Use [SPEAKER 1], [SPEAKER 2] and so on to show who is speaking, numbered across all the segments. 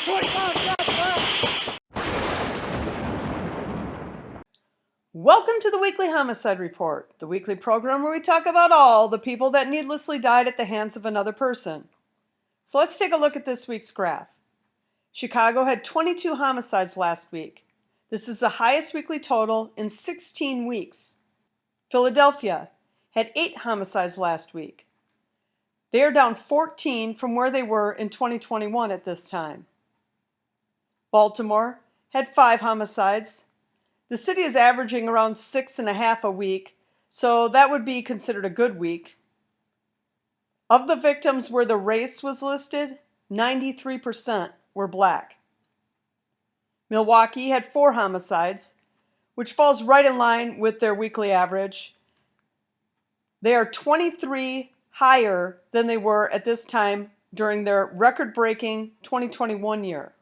[SPEAKER 1] Welcome to the Weekly Homicide Report, the weekly program where we talk about all the people that needlessly died at the hands of another person. So let's take a look at this week's graph. Chicago had 22 homicides last week. This is the highest weekly total in 16 weeks. Philadelphia had 8 homicides last week. They are down 14 from where they were in 2021 at this time. Baltimore had 5 homicides. The city is averaging around 6.5 a week, so that would be considered a good week. Of the victims where the race was listed, 93% were black. Milwaukee had 4 homicides, which falls right in line with their weekly average. They are 23 higher than they were at this time during their record-breaking 2021 year.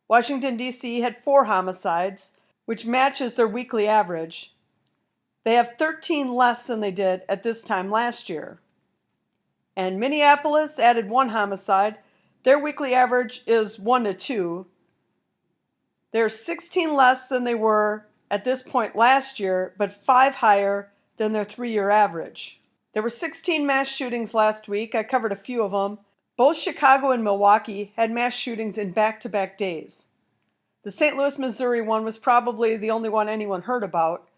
[SPEAKER 1] Washington, D.C. had 4 homicides, which matches their weekly average. They have 13 less than they did at this time last year. And Minneapolis added 1 homicide. Their weekly average is 1 to 2. They're 16 less than they were at this point last year, but 5 higher than their 3-year average. There were 16 mass shootings last week. I covered a few of them. Both Chicago and Milwaukee had mass shootings in back-to-back days. The St. Louis, Missouri one was probably the only one anyone heard about,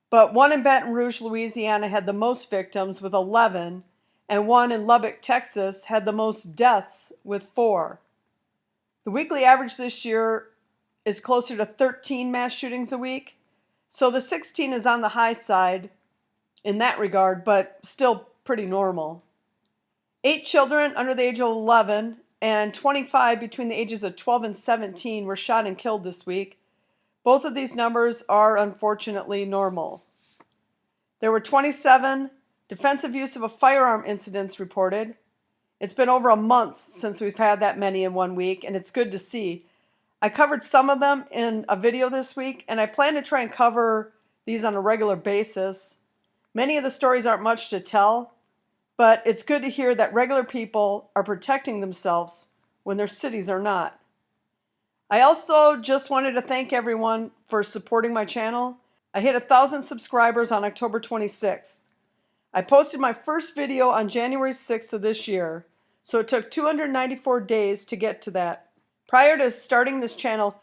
[SPEAKER 1] but one in Baton Rouge, Louisiana had the most victims with 11, and one in Lubbock, Texas had the most deaths with 4. The weekly average this year is closer to 13 mass shootings a week, so the 16 is on the high side in that regard, but still pretty normal. 8 children under the age of 11 and 25 between the ages of 12 and 17 were shot and killed this week. Both of these numbers are unfortunately normal. There were 27 defensive use of a firearm incidents reported. It's been over a month since we've had that many in one week, and it's good to see. I covered some of them in a video this week, and I plan to try and cover these on a regular basis. Many of the stories aren't much to tell, but it's good to hear that regular people are protecting themselves when their cities are not. I also just wanted to thank everyone for supporting my channel. I hit 1,000 subscribers on October 26th. I posted my first video on January 6th of this year, so it took 294 days to get to that. Prior to starting this channel,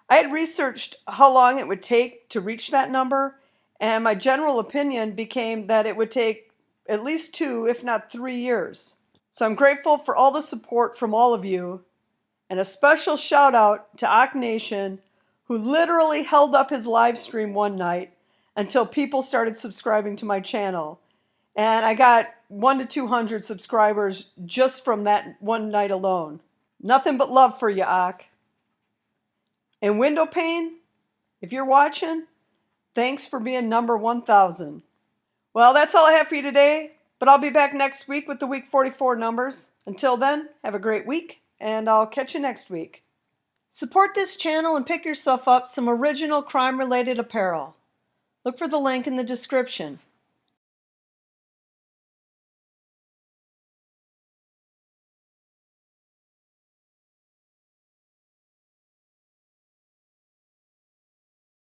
[SPEAKER 1] I had researched how long it would take to reach that number, and my general opinion became that it would take at least 2, if not 3 years. So I'm grateful for all the support from all of you, and a special shout out to Ak Nation, who literally held up his live stream one night until people started subscribing to my channel. And I got 100 to 200 subscribers just from that one night alone. Nothing but love for you, Ak. And Window Pane, if you're watching, thanks for being number 1,000. Well, that's all I have for you today, but I'll be back next week with the week 44 numbers. Until then, have a great week, and I'll catch you next week. Support this channel and pick yourself up some original crime-related apparel. Look for the link in the description.